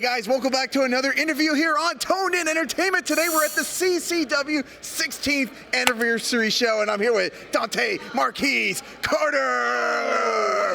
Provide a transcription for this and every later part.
guys, welcome back to another interview here on Toned In Entertainment. Today we're at the CCW 16th Anniversary Show, and I'm here with Dante Marquis Carter.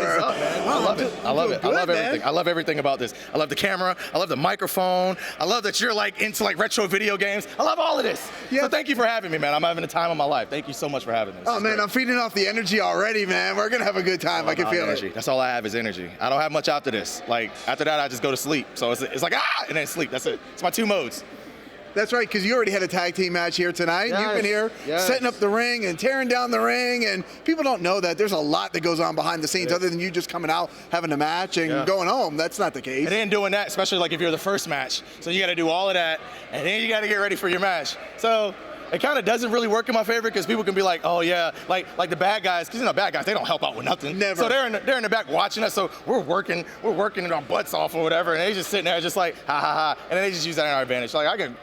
What's up, man? I love it. I love it. I love everything. I love everything about this. I love the camera. I love the microphone. I love that you're like into like retro video games. I love all of this. Yeah. So thank you for having me, man. I'm having the time of my life. Thank you so much for having me. Oh man, I'm feeding off the energy already, man. We're gonna have a good time. I can feel energy. That's all I have is energy. I don't have much after this. Like after that, I just go to sleep. So it's like and then sleep. That's it. It's my two modes. That's right, because you already had a tag team match here tonight. Yes. You've been here setting up the ring and tearing down the ring, and people don't know that there's a lot that goes on behind the scenes other than you just coming out, having a match, and going home. That's not the case. And then doing that, especially like if you're the first match. So you got to do all of that, and then you got to get ready for your match. So it kind of doesn't really work in my favor because people can be like, oh yeah, like the bad guys, because bad guys, they don't help out with nothing. Never. So they're in the back watching us. So we're working our butts off or whatever, and they just sitting there just like ha ha ha, and then they just use that in our advantage. Like I can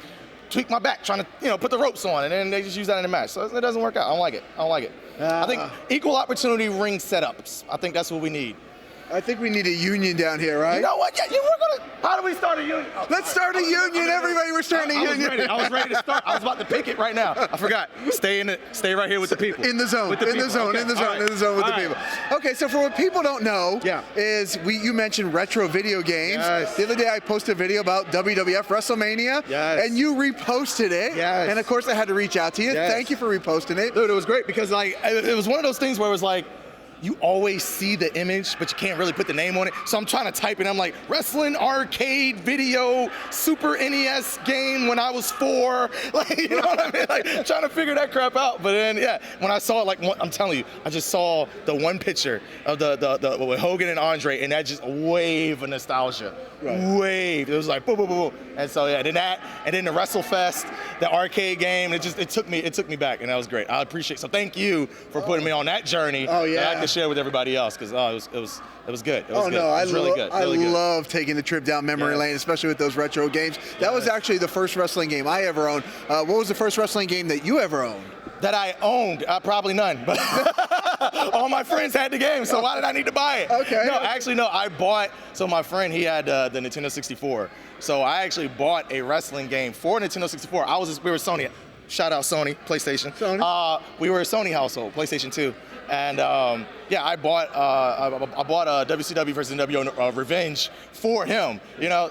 tweak my back trying to put the ropes on, and then they just use that in the match. So it doesn't work out. I don't like it. I don't like it. I think equal opportunity ring setups. I think that's what we need. I think we need a union down here, right? You know what? Yeah, we're gonna. How do we start a union? Oh, Let's start a union. Everybody, we're starting a union. I was ready to start. I was about to pick it right now. I forgot. Stay right here with the people. In the zone. In the zone with the people. Okay, so for what people don't know, is you mentioned retro video games. Yes. The other day I posted a video about WWF WrestleMania, and you reposted it. Yes. And of course I had to reach out to you. Yes. Thank you for reposting it. Dude, it was great because like it was one of those things where it was like, you always see the image, but you can't really put the name on it. So I'm trying to type it. I'm like, wrestling arcade video Super NES game when I was 4. Like, you know what I mean? Like, trying to figure that crap out. But then, when I saw it, like, I'm telling you, I just saw the one picture of the with Hogan and Andre, and that just wave of nostalgia. Right. Wave. It was like, boom, boom, boom, boom. And so, then that, and then the WrestleFest, the arcade game, it took me back, and that was great. I appreciate it. So thank you for putting me on that journey. Oh, yeah. That I could share with everybody else because it was good. It was good. No, it was really good. I love taking the trip down memory lane, especially with those retro games. That was actually the first wrestling game I ever owned. What was the first wrestling game that you ever owned? That I owned? Probably none. But all my friends had the game, so why did I need to buy it? Okay. No, actually, no. I bought. So my friend, he had the Nintendo 64. So I actually bought a wrestling game for Nintendo 64. We were Sony. Shout out Sony, PlayStation. Sony. We were a Sony household, PlayStation 2. And I bought a WCW versus NWO Revenge for him,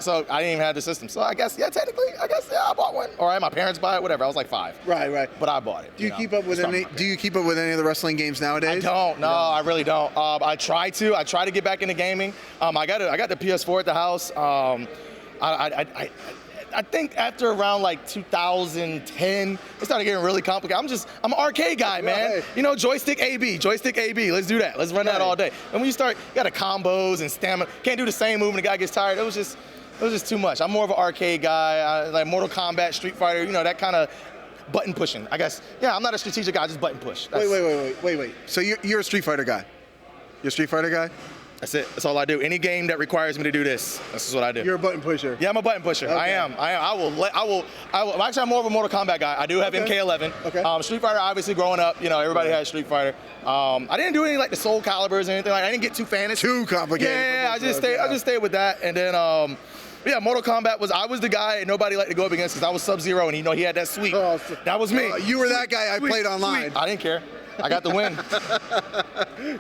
so I didn't even have the system. So I guess, technically, I bought one. Or I had my parents buy it, whatever. I was like 5. Right. But I bought it. Do you keep up with any of the wrestling games nowadays? I don't. No, I really don't. I try to get back into gaming. I got the PS4 at the house. I think after around like 2010, it started getting really complicated. I'm an arcade guy, man. Right. Joystick AB. Let's do that. Let's run that all day. And when you start, you got the combos and stamina. Can't do the same move and the guy gets tired. It was just too much. I'm more of an arcade guy. I like Mortal Kombat, Street Fighter, that kind of button pushing. I guess, I'm not a strategic guy, just button push. Wait. So you're a Street Fighter guy? You're a Street Fighter guy? That's it. That's all I do. Any game that requires me to do this is what I do. You're a button pusher. Yeah, I'm a button pusher. Okay. I am. Actually, I'm more of a Mortal Kombat guy. I do have MK11. Okay. Street Fighter, obviously, growing up, everybody had Street Fighter. I didn't do any like the Soul Calibers or anything like that. I didn't get too fancy. Too complicated. Yeah, I just stayed with that. And then, Mortal Kombat I was the guy and nobody liked to go up against because I was Sub-Zero and he had that sweep. That was me. You were that guy I played online. I didn't care. I got the win.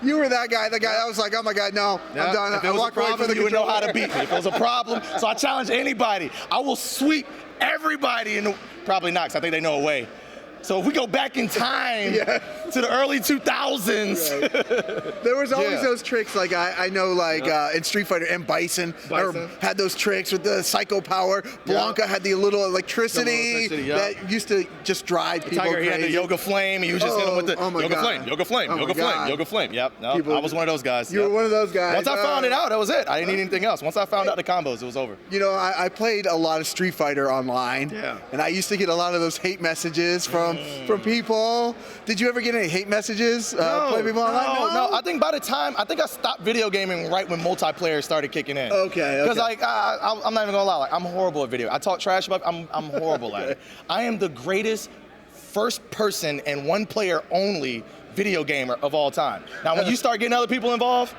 You were that guy. The guy I was like, oh my God, no, I'm done. If it was a problem, you would know how to beat me. If it was a problem, so I challenge anybody. I will sweep everybody, and probably not, because I think they know a way. So if we go back in time to the early 2000s. There was always those tricks, like I know in Street Fighter, M. Bison had those tricks with the psycho power. Blanca had the little electricity that used to just drive people Tiger, crazy. He had the Yoga Flame. He was just hit him with the Yoga Flame. Yep. No, I was one of those guys. You were one of those guys. Once I found it out, that was it. I didn't need anything else. Once I found out the combos, it was over. I played a lot of Street Fighter online. And I used to get a lot of those hate messages from people. Did you ever get any hate messages? No. I think by the time, I stopped video gaming right when multiplayer started kicking in. Okay. Because I'm not even gonna lie, I'm horrible at video. I talk trash about it, I'm horrible at it. I am the greatest first person and one player only video gamer of all time. Now when you start getting other people involved,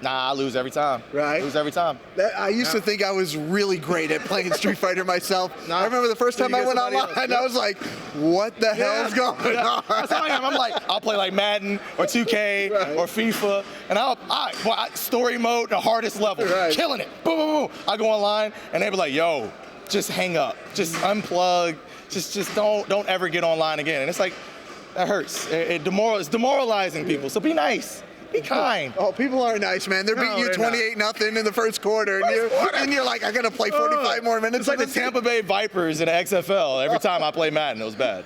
Nah, I lose every time. Right. Lose every time. I used to think I was really great at playing Street Fighter myself. I remember the first time I went online, I was like, what the hell is going on? That's how I am. I'm like, I'll play like Madden or 2K or FIFA, and story mode, the hardest level, killing it. Boom, boom, boom. I go online, and they be like, yo, just hang up, just unplug, just don't ever get online again. And it's like, that hurts. It's demoralizing people. So be nice. Be kind. Oh, people aren't nice, man. They're beating you 28-0 in the first quarter, and you're like, I gotta play 45 more minutes. It's like the Tampa Bay Vipers in the XFL. Every time I play Madden, it was bad.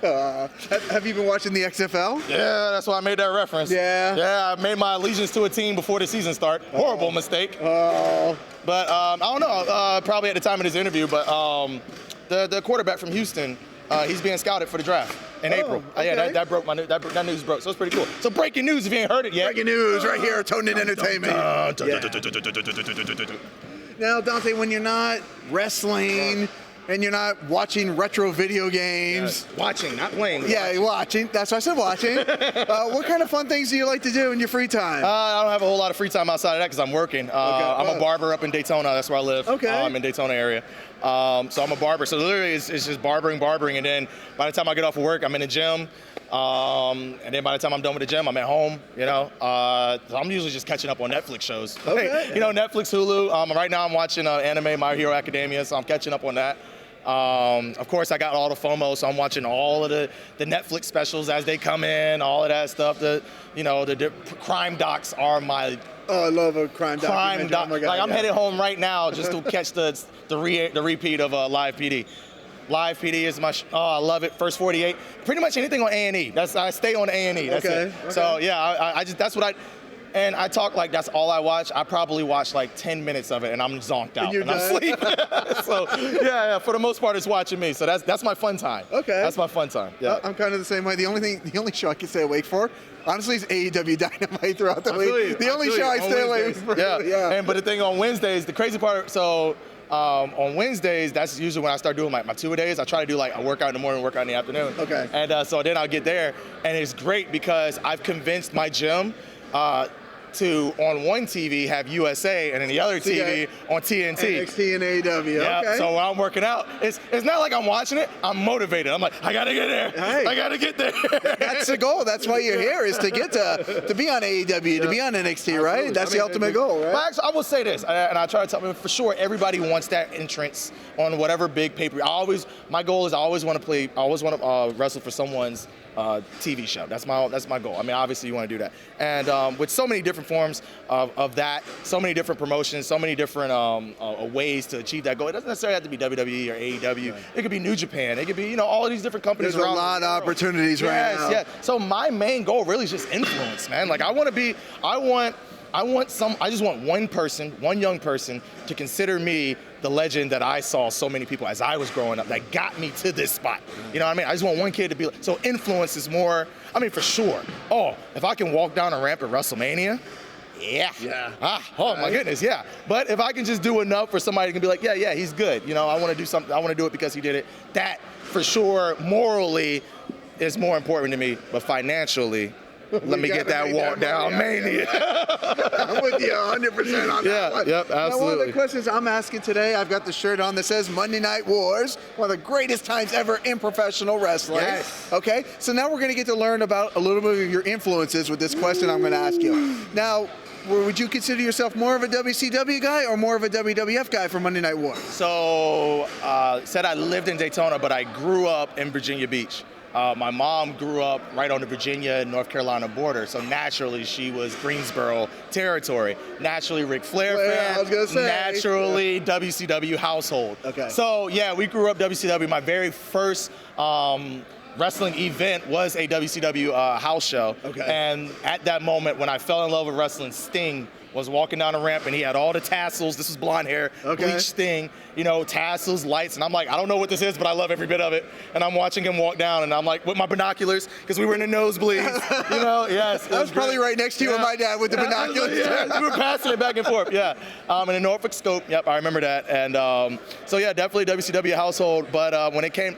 Have you been watching the XFL? Yeah, that's why I made that reference. Yeah. Yeah, I made my allegiance to a team before the season start. Horrible mistake. Oh. But I don't know. Probably at the time of this interview, but the quarterback from Houston, he's being scouted for the draft in April. Okay. Yeah, that broke my news. That news broke, so it's pretty cool. So breaking news if you ain't heard it yet. Breaking news right here at Toned In Entertainment. Now, Dante, when you're not wrestling and you're not watching retro video games. Watching, not playing. Yeah, watching. That's why I said watching. What kind of fun things do you like to do in your free time? I don't have a whole lot of free time outside of that because I'm working. I'm a barber up in Daytona. That's where I live. Okay. I'm in Daytona area. So I'm a barber. So literally it's just barbering. And then by the time I get off of work, I'm in the gym. And then by the time I'm done with the gym, I'm at home, so I'm usually just catching up on Netflix shows. Okay. Netflix, Hulu. Right now I'm watching anime, My Hero Academia, so I'm catching up on that. Of course, I got all the FOMO, so I'm watching all of the Netflix specials as they come in, all of that stuff. The crime docs are my... Oh, I love a crime documentary. Oh my God, I'm headed home right now just to catch the repeat of Live PD. Live PD is my, I love it. First 48, pretty much anything on A&E. I stay on A&E. That's it. So yeah, I just that's what and I talk like that's all I watch. I probably watch like 10 minutes of it and I'm zonked out and I'm asleep. So yeah, for the most part, it's watching me. So that's my fun time. Okay. That's my fun time. Yeah. I'm kind of the same way. The only show I can stay awake for, honestly, is AEW Dynamite throughout the week. The only show I stay awake for. Yeah. But the thing on Wednesdays, the crazy part, so. On Wednesdays, that's usually when I start doing my two-a-days. I try to do like a workout in the morning, workout in the afternoon. Okay. And so then I'll get there, and it's great because I've convinced my gym to, on one TV, have USA, and then the other TV on TNT. NXT and AEW, okay. So while I'm working out, it's not like I'm watching it, I'm motivated. I'm like, I gotta get there. Hey. I gotta get there. That's the goal. That's why you're here, is to get to be on AEW, to be on NXT, right? That's the ultimate goal, right? But actually, I will say this, and I try to tell them, for sure, everybody wants that entrance on whatever big pay-per-view. My goal is I always want to wrestle for someone's TV show. That's my goal. I mean, obviously you want to do that. And with so many different forms of that, so many different promotions, so many different ways to achieve that goal. It doesn't necessarily have to be WWE or AEW. It could be New Japan. It could be, all of these different companies There's around a lot of opportunities right now. Yeah. So my main goal really is just influence, man. Like I just want one young person to consider me the legend that I saw so many people as I was growing up that got me to this spot. You know what I mean? I just want one kid to be, so influence is more, for sure. Oh, if I can walk down a ramp at WrestleMania, yeah. Oh my goodness, yeah. But if I can just do enough for somebody to be like, yeah, he's good. I want to do something, I want to do it because he did it. That, for sure, morally is more important to me, but financially, let me get that walk down mania. I'm with you 100% on that one. Yep, absolutely. Now, one of the questions I'm asking today, I've got the shirt on that says Monday Night Wars, one of the greatest times ever in professional wrestling. Yes. Okay, so now we're going to get to learn about a little bit of your influences with this question I'm going to ask you. Now, would you consider yourself more of a WCW guy or more of a WWF guy for Monday Night Wars? So, said I lived in Daytona, but I grew up in Virginia Beach. My mom grew up right on the Virginia and North Carolina border, so naturally she was Greensboro territory. Naturally Ric Flair fan, I was gonna say. Naturally WCW household. Okay. So yeah, we grew up WCW. My very first wrestling event was a WCW house show. Okay. And at that moment when I fell in love with wrestling, Sting was walking down the ramp and he had all the tassels. This was blonde hair, bleached Sting, tassels, lights. And I'm like, I don't know what this is, but I love every bit of it. And I'm watching him walk down and I'm like, with my binoculars, because we were in the nosebleeds, yes. I was probably right next to you and my dad with the binoculars. We were passing it back and forth, in a Norfolk scope, I remember that. And so yeah, definitely WCW household. But when it came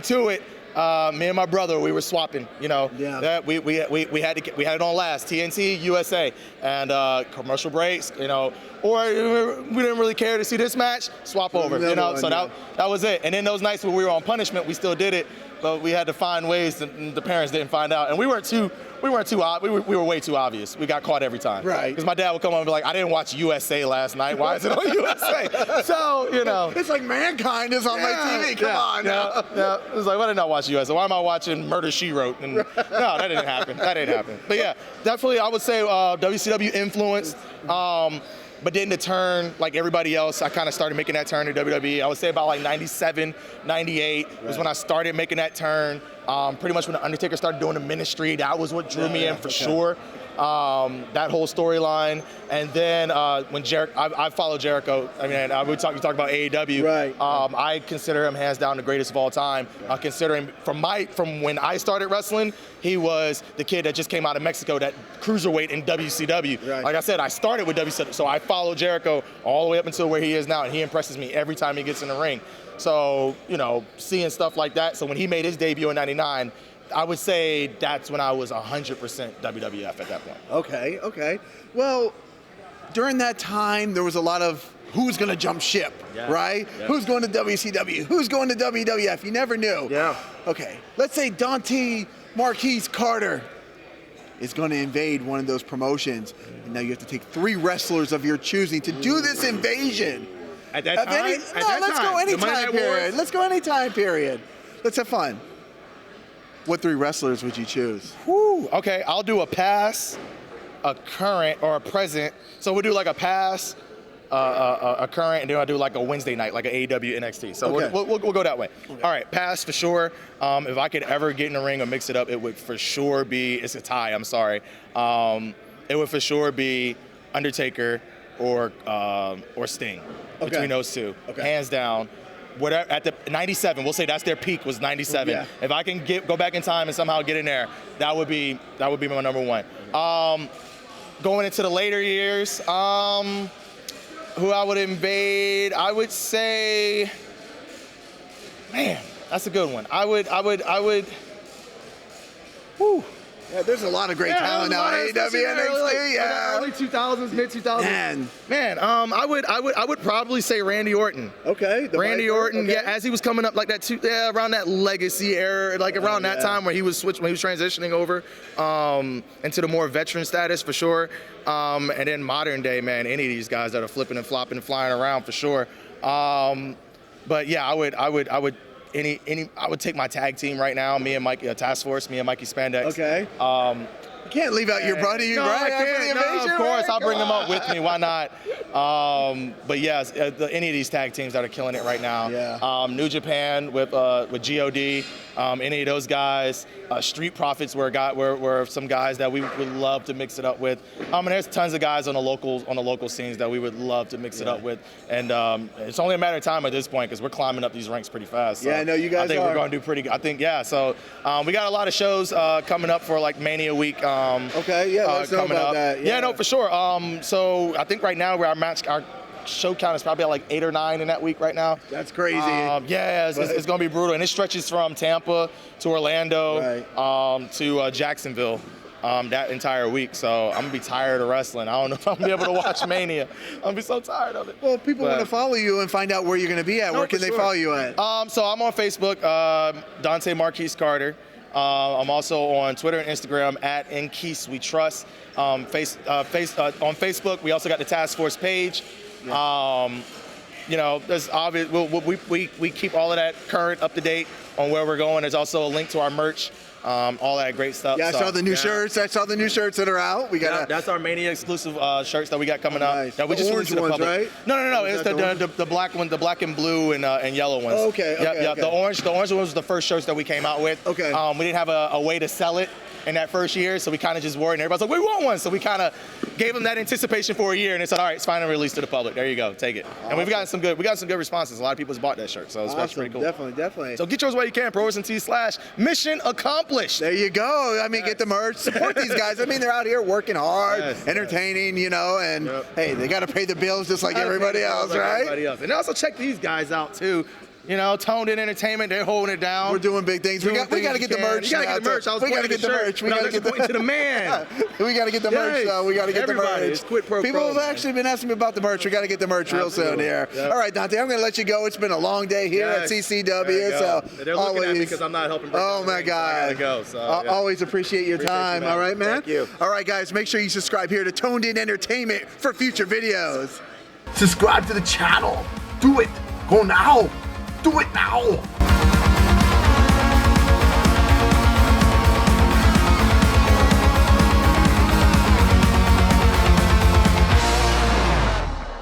to it, Me and my brother, we were swapping. You know, we had it on last, TNT, USA, and commercial breaks. You know, or we didn't really care to see this match, swap over. You know, so that was it. And then those nights when we were on punishment, we still did it, but we had to find ways that the parents didn't find out, and we were way too obvious. We got caught every time. Right. Because my dad would come on and be like, I didn't watch USA last night. Why is it on USA? So, you know. It's like Mankind is on my TV. Come on now. Yeah. It was like, why didn't I watch USA? Why am I watching Murder, She Wrote? And no, that didn't happen. That didn't happen. But yeah, definitely I would say WCW influenced. But then the turn, like everybody else, I kind of started making that turn to WWE. I would say about like 97, 98 was when I started making that turn. Pretty much when The Undertaker started doing the ministry, that was what drew me in for sure. That whole storyline. And then when I followed Jericho. I mean, you talk about AEW. Right. I consider him hands down the greatest of all time. Considering from when I started wrestling, he was the kid that just came out of Mexico, that cruiserweight in WCW. Right. Like I said, I started with WCW, so I followed Jericho all the way up until where he is now, and he impresses me every time he gets in the ring. So, you know, seeing stuff like that. So when he made his debut in '99, I would say that's when I was 100% WWF at that point. Okay. Well, during that time, there was a lot of who's going to jump ship, right? Yeah. Who's going to WCW? Who's going to WWF? You never knew. Yeah. Okay, let's say Dante Marquis Carter is going to invade one of those promotions, and now you have to take 3 wrestlers of your choosing to do this invasion. At that time? Let's go any time period. Let's go any time period. Let's have fun. What 3 wrestlers would you choose? Whew. Okay, I'll do a past, a current, or a present. So we'll do like a past, a current, and then I'll do like a Wednesday night, like an AEW NXT. So we'll go that way. Okay. All right, past for sure. If I could ever get in the ring or mix it up, it would for sure be, it's a tie, I'm sorry. It would for sure be Undertaker or Sting, between those two, hands down. Whatever, at the 97, we'll say that's their peak, was 97. Yeah. If I can go back in time and somehow get in there, that would be my number one. Going into the later years, who I would invade, I would say, man, that's a good one. I would. Whew. Yeah, there's a lot of great talent now at AEW, NXT, early 2000s, mid 2000s. Man, I would probably say Randy Orton. Okay. Randy Orton, as he was coming up like that, around that legacy era, like around that time where he was transitioning over into the more veteran status for sure. And then modern day, man, any of these guys that are flipping and flopping and flying around for sure. But yeah, I would take my tag team right now, me and Mikey, Task Force, me and Mikey Spandex. Okay. You can't leave out your buddy, right? I can't. No, of course, I'll bring them up with me. Why not? But yes, any of these tag teams that are killing it right now. Yeah. New Japan with God, any of those guys. Street Profits were some guys that we would love to mix it up with. And there's tons of guys on the local scenes that we would love to mix it up with. And it's only a matter of time at this point because we're climbing up these ranks pretty fast. So yeah, I know you guys I think we're going to do pretty good. I think, yeah. So we got a lot of shows coming up for like Mania Week. Let's know about that. Yeah, no, for sure. So I think right now our show count is probably at like 8 or 9 in that week right now. That's crazy. It's going to be brutal. And it stretches from Tampa to Orlando to Jacksonville that entire week. So I'm going to be tired of wrestling. I don't know if I'm going to be able to watch Mania. I'm going to be so tired of it. Well, if people want to follow you and find out where you're going to be at, where can they follow you at? So I'm on Facebook, Dante Marquis Carter. I'm also on Twitter and Instagram at inquiswetrust. On Facebook, we also got the Task Force page. There's obvious. We keep all of that current, up to date on where we're going. There's also a link to our merch. All that great stuff. Yeah, I saw the new shirts. I saw the new shirts that are out. We got that's our Mania exclusive shirts that we got coming up. Nice. That we just orange released to the ones, public. right? No. It's the black one, the black and blue and yellow ones. Oh, okay. The orange one was the first shirts that we came out with. Okay. We didn't have a way to sell it in that first year, so we kind of just were, and everybody's like, we want one. So we kind of gave them that anticipation for a year, and they said, all right, it's finally released to the public. There you go, take it. Awesome. And we got some good responses. A lot of people's bought that shirt, so that's pretty cool. Definitely. So get yours while you can. ProWrestlingTees/Mission Accomplished. There you go. I mean, get the merch, support these guys. I mean, they're out here working hard, entertaining, and hey, they got to pay the bills just like everybody else, right? Everybody else. And also check these guys out too. You know, Toned In Entertainment, they're holding it down. We're doing big things. We got to get the merch. You gotta get the merch. I was pointing to the merch. We gotta get to the man. We got to get the merch, though. We got to get the merch. Quid pro People quo, have actually been asking me about the merch. We got to get the merch real soon here. Yep. All right, Dante, I'm going to let you go. It's been a long day here at CCW. So they're looking at me because I'm not helping. Oh my God! Always appreciate your time. All right, man. Thank you. All right, guys, make sure you subscribe here to Toned In Entertainment for future videos. Subscribe to the channel. Do it. Go now. Do it now.